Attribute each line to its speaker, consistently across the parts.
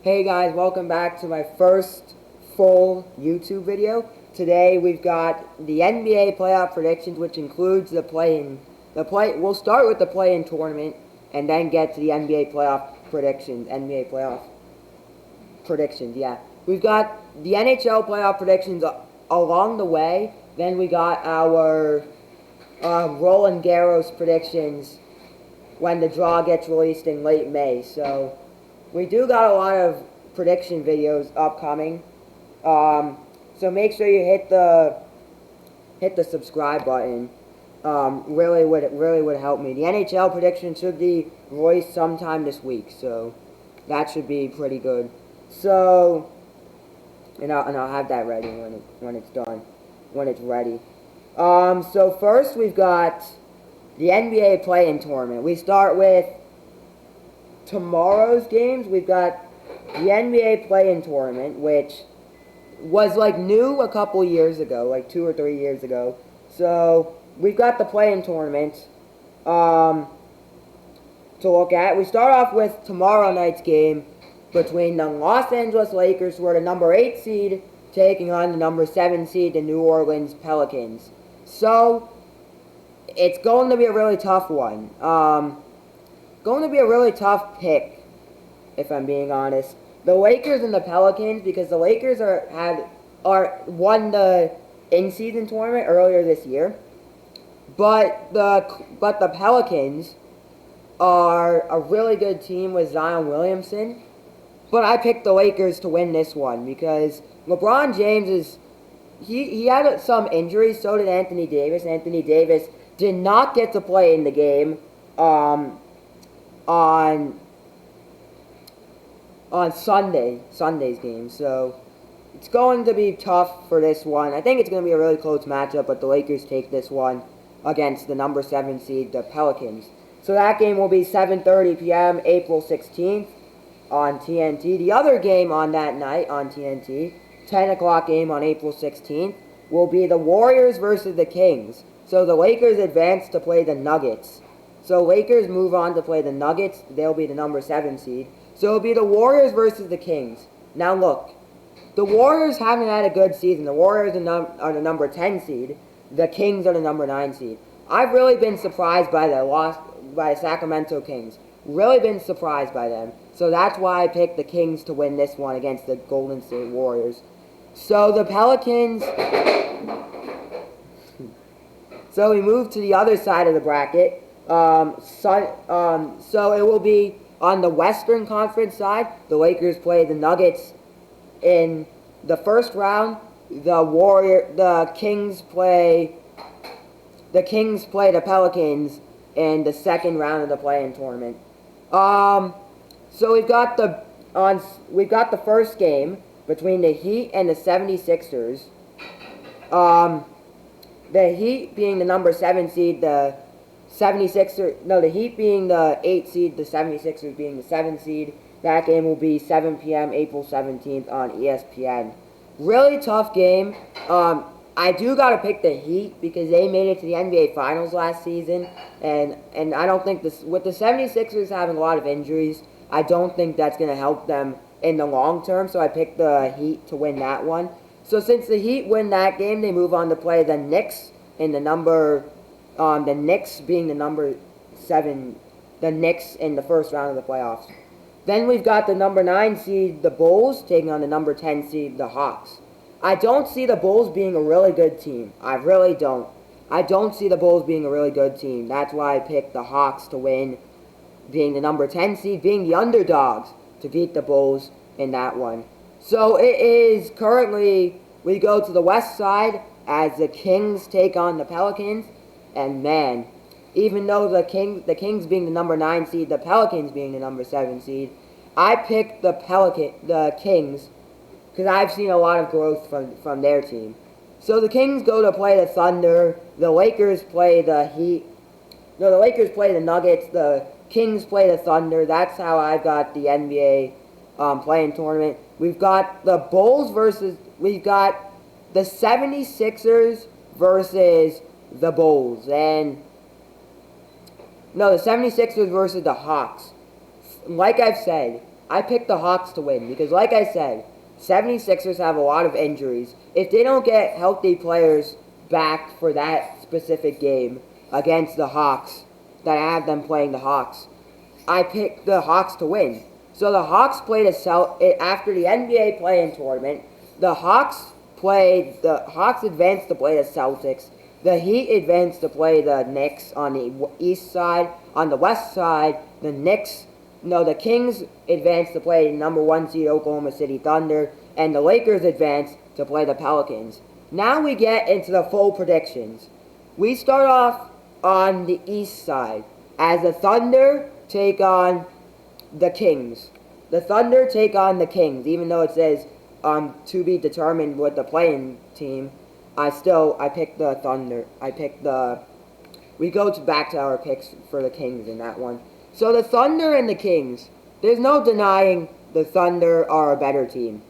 Speaker 1: Hey guys, welcome back to my first full YouTube video. Today we've got the NBA playoff predictions, which includes we'll start with the play-in tournament and then get to the NBA playoff predictions. NBA playoff predictions, yeah. We've got the NHL playoff predictions along the way. Then we got our Roland Garros predictions when the draw gets released in late May. So we do got a lot of prediction videos upcoming. So make sure you hit the subscribe button. Really would help me. The NHL prediction should be released sometime this week, so that should be pretty good. So I'll have that ready when it's done, when it's ready. So first we've got the NBA play-in tournament. We start with tomorrow's games. We've got the NBA play-in tournament, which was like new a couple years ago, like 2 or 3 years ago. So we've got the play-in tournament to look at. We start off with tomorrow night's game between the Los Angeles Lakers, who are the number 8 seed, taking on the number 7 seed, the New Orleans Pelicans. So it's going to be a really tough one. Going to be a really tough pick, if I'm being honest. The Lakers and the Pelicans, because the Lakers won the in-season tournament earlier this year, but the Pelicans are a really good team with Zion Williamson. But I picked the Lakers to win this one because LeBron James he had some injuries. So did Anthony Davis. Anthony Davis did not get to play in the game on Sunday's game. So it's going to be tough for this one. I think it's going to be a really close matchup, but the Lakers take this one against the number 7 seed, the Pelicans. So that game will be 7:30 p.m. April 16th on TNT. The other game on that night on TNT, 10 o'clock game on April 16th, will be the Warriors versus the Kings. So the Lakers advance to play the Nuggets. So Lakers move on to play the Nuggets. They'll be the number 7 seed. So it'll be the Warriors versus the Kings. Now look, the Warriors haven't had a good season. The Warriors are the number 10 seed. The Kings are the number 9 seed. I've really been surprised by the Sacramento Kings. Really been surprised by them. So that's why I picked the Kings to win this one against the Golden State Warriors. So the Pelicans... So we move to the other side of the bracket. So it will be on the Western Conference side. The Lakers play the Nuggets in the first round. The Kings play the Pelicans in the second round of the play-in tournament. So we've got the first game between the Heat and the 76ers. The Heat being the number 7 seed, the Heat being the 8 seed, the 76ers being the 7 seed. That game will be 7 p.m. April 17th on ESPN. Really tough game. I do gotta pick the Heat because they made it to the NBA Finals last season, and I don't think with the 76ers having a lot of injuries, I don't think that's gonna help them in the long term. So I picked the Heat to win that one. So since the Heat win that game, they move on to play the Knicks in the Knicks being the number 7, the Knicks in the first round of the playoffs. Then we've got the number 9 seed, the Bulls, taking on the number 10 seed, the Hawks. I don't see the Bulls being a really good team. I really don't. I don't see the Bulls being a really good team. That's why I picked the Hawks to win, being the number 10 seed, being the underdogs to beat the Bulls in that one. So it is currently, we go to the west side as the Kings take on the Pelicans. And man, even though the Kings being the number 9 seed, the Pelicans being the number 7 seed, I picked the Kings because I've seen a lot of growth from their team. So the Kings go to play the Thunder. The Lakers play the Heat. No, the Lakers play the Nuggets. The Kings play the Thunder. That's how I got the NBA play-in tournament. We've got the we've got the 76ers versus the Bulls. The 76ers versus the Hawks. Like I've said, I picked the Hawks to win because, like I said, 76ers have a lot of injuries. If they don't get healthy players back for that specific game against the Hawks, that I have them playing the Hawks, I picked the Hawks to win. So the Hawks played after the NBA play-in tournament. The Hawks advanced to play the Celtics. The Heat advanced to play the Knicks on the east side. On the west side, the Kings advanced to play number 1 seed Oklahoma City Thunder, and the Lakers advanced to play the Pelicans. Now we get into the full predictions. We start off on the east side as the Thunder take on the Kings. The Thunder take on the Kings, even though it says to be determined with the playing team. I picked the Thunder. We go back to our picks for the Kings in that one. So the Thunder and the Kings, there's no denying the Thunder are a better team.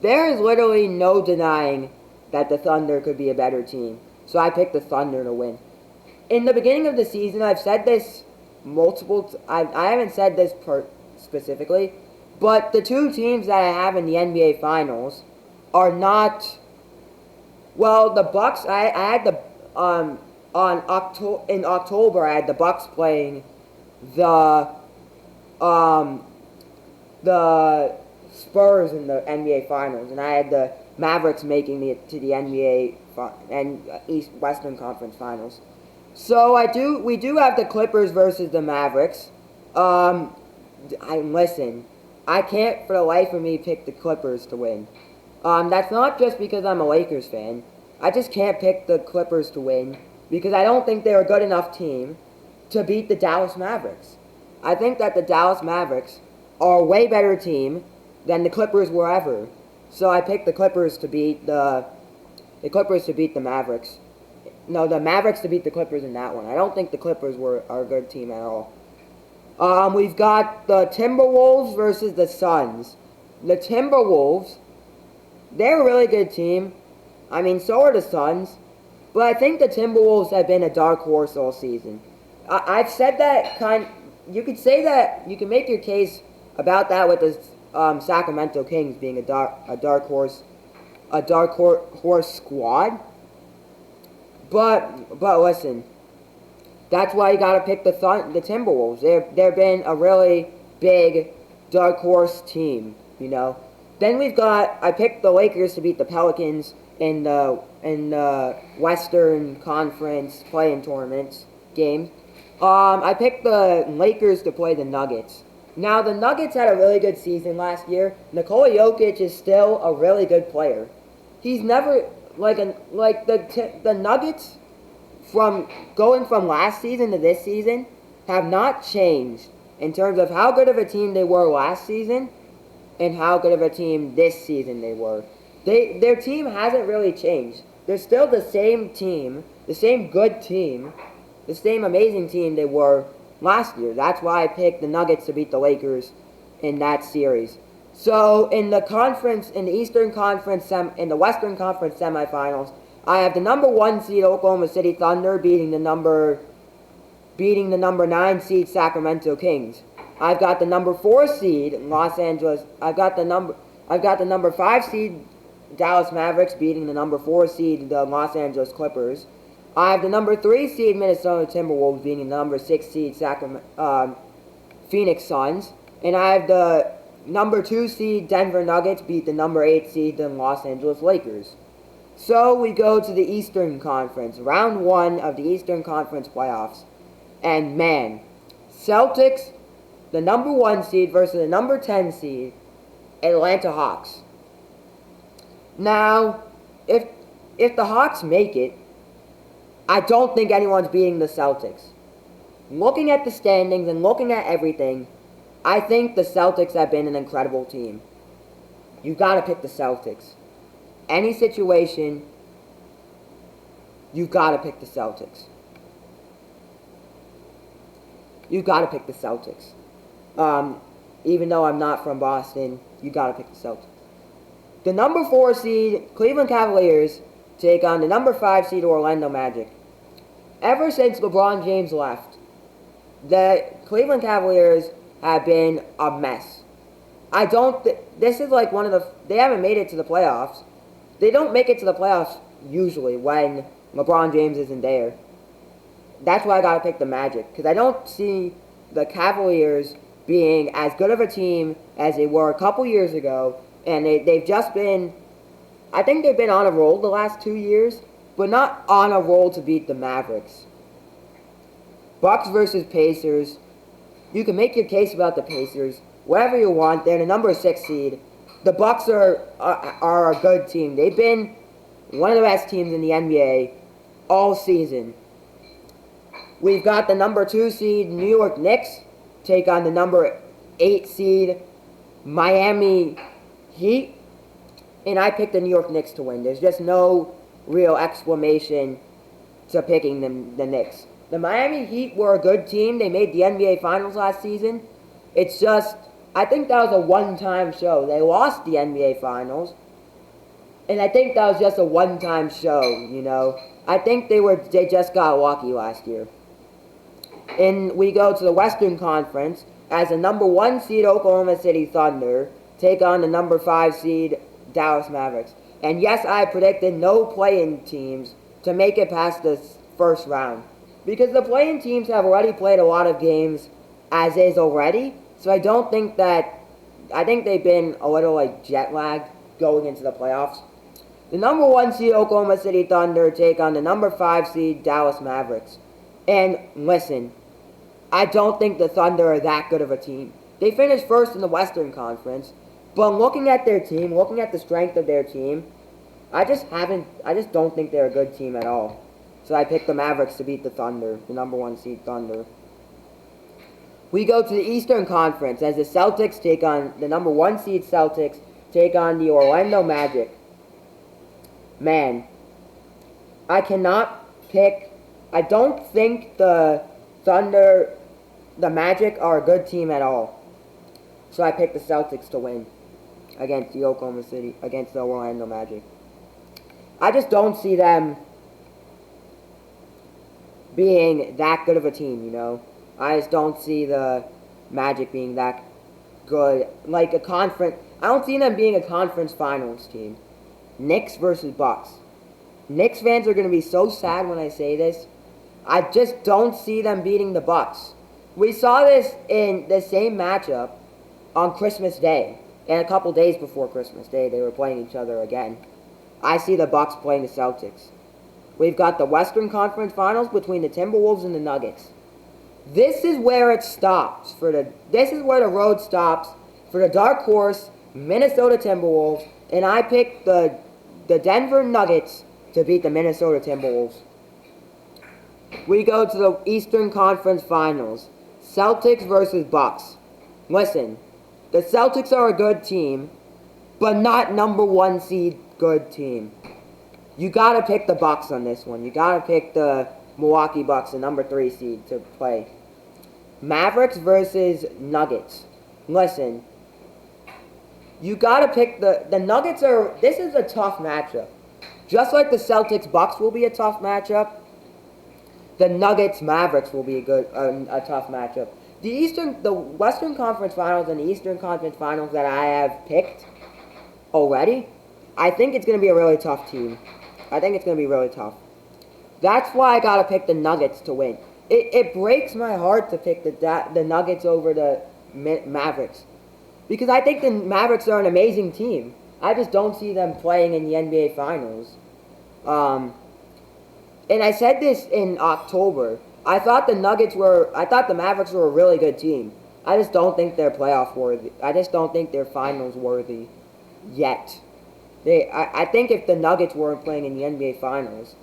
Speaker 1: There is literally no denying that the Thunder could be a better team. So I picked the Thunder to win. In the beginning of the season, I've said this I haven't said this specifically, but the two teams that I have in the NBA Finals are not. Well, the Bucks. I had the in October I had the Bucks playing the Spurs in the NBA Finals, and I had the Mavericks making it to the NBA and Western Conference Finals. So we do have the Clippers versus the Mavericks. Listen, I can't for the life of me pick the Clippers to win. That's not just because I'm a Lakers fan. I just can't pick the Clippers to win because I don't think they're a good enough team to beat the Dallas Mavericks. I think that the Dallas Mavericks are a way better team than the Clippers were ever. So I picked the Clippers to beat the Mavericks. No, the Mavericks to beat the Clippers in that one. I don't think the Clippers are a good team at all. We've got the Timberwolves versus the Suns. The Timberwolves, they're a really good team. I mean, so are the Suns. But I think the Timberwolves have been a dark horse all season. I've said that you could say that, you can make your case about that with the Sacramento Kings being a dark horse squad. But listen, that's why you gotta pick the Timberwolves. They've been a really big dark horse team, you know. Then I picked the Lakers to beat the Pelicans in the Western Conference play-in tournaments games. I picked the Lakers to play the Nuggets. Now the Nuggets had a really good season last year. Nikola Jokic is still a really good player. He's never the Nuggets from going from last season to this season have not changed in terms of how good of a team they were last season and how good of a team this season they were. Their team hasn't really changed. They're still the same team, the same good team, the same amazing team they were last year. That's why I picked the Nuggets to beat the Lakers in that series. So in the Eastern Conference, in the Western Conference semifinals, I have the number 1 seed Oklahoma City Thunder beating the number 9 seed Sacramento Kings. I've got the number 4 seed Los Angeles. I've got the number 5 seed Dallas Mavericks beating the number 4 seed the Los Angeles Clippers. I have the number 3 seed Minnesota Timberwolves beating the number 6 seed Phoenix Suns, and I have the number 2 seed Denver Nuggets beat the number 8 seed the Los Angeles Lakers. So we go to the Eastern Conference, round 1 of the Eastern Conference playoffs. And man, Celtics, the number 1 seed versus the number 10 seed, Atlanta Hawks. Now, if the Hawks make it, I don't think anyone's beating the Celtics. Looking at the standings and looking at everything, I think the Celtics have been an incredible team. You gotta pick the Celtics. Any situation, you gotta pick the Celtics. You gotta pick the Celtics. Even though I'm not from Boston, you gotta pick the Celtics. The number 4 seed Cleveland Cavaliers take on the number 5 seed Orlando Magic. Ever since LeBron James left, the Cleveland Cavaliers have been a mess. I don't. This is like one of the. They haven't made it to the playoffs. They don't make it to the playoffs usually when LeBron James isn't there. That's why I gotta pick the Magic, because I don't see the Cavaliers being as good of a team as they were a couple years ago, and they've just been. I think they've been on a roll the last 2 years, but not on a roll to beat the Mavericks. Bucks versus Pacers. You can make your case about the Pacers, whatever you want. They're the number 6 seed. The Bucks are a good team. They've been one of the best teams in the NBA all season. We've got the number 2 seed New York Knicks take on the number 8 seed Miami Heat. And I picked the New York Knicks to win. There's just no real explanation to picking the Knicks. The Miami Heat were a good team. They made the NBA Finals last season. It's just, I think that was a one-time show. They lost the NBA Finals. And I think that was just a one-time show, you know. I think they just got lucky last year. And we go to the Western Conference as the number 1 seed Oklahoma City Thunder take on the number 5 seed Dallas Mavericks. And yes, I predicted no play-in teams to make it past the first round. Because the play-in teams have already played a lot of games as is already. So I don't think that, I think they've been a little like jet lagged going into the playoffs. The number 1 seed Oklahoma City Thunder take on the number 5 seed Dallas Mavericks. And listen, I don't think the Thunder are that good of a team. They finished first in the Western Conference, but looking at their team, looking at the strength of their team, I just don't think they're a good team at all. So I picked the Mavericks to beat the Thunder, the number 1 seed Thunder. We go to the Eastern Conference as the Celtics take on the number 1 seed Celtics take on the Orlando Magic. Man, I cannot pick. I don't think the Thunder, the Magic are a good team at all. So I picked the Celtics to win against the against the Orlando Magic. I just don't see them being that good of a team, you know. I just don't see the Magic being that good. Like a conference, I don't see them being a conference finals team. Knicks versus Bucks. Knicks fans are going to be so sad when I say this. I just don't see them beating the Bucks. We saw this in the same matchup on Christmas Day. And a couple days before Christmas Day, they were playing each other again. I see the Bucks playing the Celtics. We've got the Western Conference Finals between the Timberwolves and the Nuggets. This is where it stops. This is where the road stops for the dark horse Minnesota Timberwolves. And I picked the Denver Nuggets to beat the Minnesota Timberwolves. We go to the Eastern Conference Finals. Celtics versus Bucks. Listen, the Celtics are a good team, but not number 1 seed good team. You gotta pick the Bucks on this one. You gotta pick the Milwaukee Bucks, the number 3 seed, to play. Mavericks versus Nuggets. Listen, you gotta pick the Nuggets are. This is a tough matchup. Just like the Celtics Bucks will be a tough matchup, the Nuggets Mavericks will be a tough matchup. The Western Conference Finals and the Eastern Conference Finals that I have picked already, I think it's going to be a really tough team. I think it's going to be really tough. That's why I got to pick the Nuggets to win. It breaks my heart to pick the Nuggets over the Mavericks. Because I think the Mavericks are an amazing team. I just don't see them playing in the NBA Finals. And I said this in October. I thought the Mavericks were a really good team. I just don't think they're playoff worthy. I just don't think they're finals worthy yet. I think if the Nuggets weren't playing in the NBA Finals,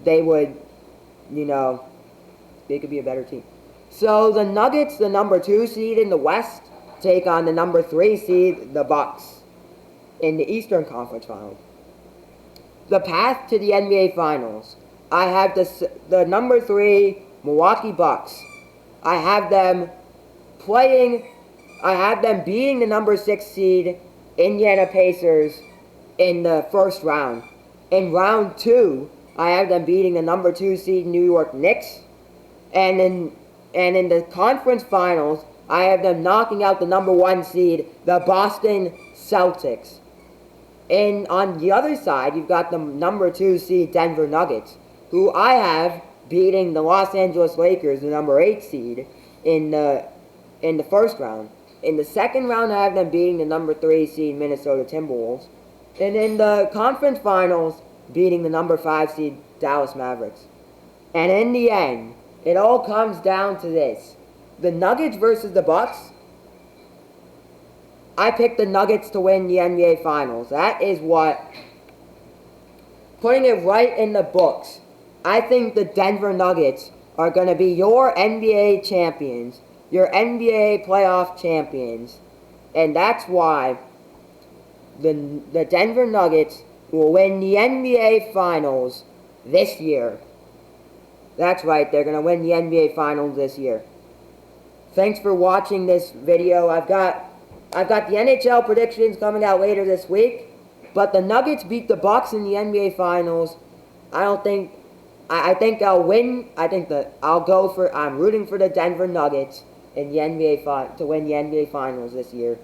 Speaker 1: they would, they could be a better team. So the Nuggets, the number 2 seed in the West, take on the number 3 seed, the Bucks, in the Eastern Conference Finals. The path to the NBA Finals. I have the number 3 Milwaukee Bucks. I have them beating the number 6 seed Indiana Pacers in the first round. In round 2, I have them beating the number 2 seed New York Knicks. And in the conference finals, I have them knocking out the number 1 seed, the Boston Celtics. And on the other side, you've got the number 2 seed Denver Nuggets, who I have beating the Los Angeles Lakers, the number 8 seed, in the first round. In the second round, I have them beating the number 3 seed Minnesota Timberwolves. And in the conference finals, beating the number 5 seed Dallas Mavericks. And in the end, it all comes down to this. The Nuggets versus the Bucks. I picked the Nuggets to win the NBA Finals. That is what, putting it right in the books, I think the Denver Nuggets are going to be your NBA champions, your NBA playoff champions. And that's why the Denver Nuggets will win the NBA Finals this year. That's right, they're going to win the NBA Finals this year. Thanks for watching this video. I've got the NHL predictions coming out later this week, but the Nuggets beat the Bucks in the NBA Finals. I think I'll win. I'm rooting for the Denver Nuggets in the NBA to win the NBA Finals this year,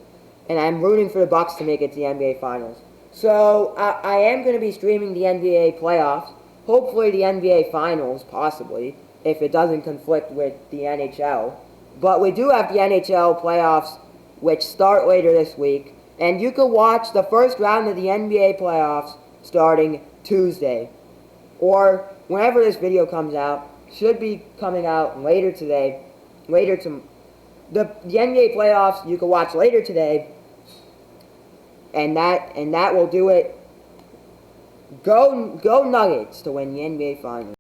Speaker 1: and I'm rooting for the Bucks to make it to the NBA Finals. So I am going to be streaming the NBA playoffs, hopefully the NBA Finals, possibly, if it doesn't conflict with the NHL. But we do have the NHL playoffs, which start later this week, and you can watch the first round of the NBA playoffs starting Tuesday, or whenever this video comes out. Should be coming out later today. The NBA playoffs you can watch later today, and that will do it. Go Nuggets to win the NBA Finals.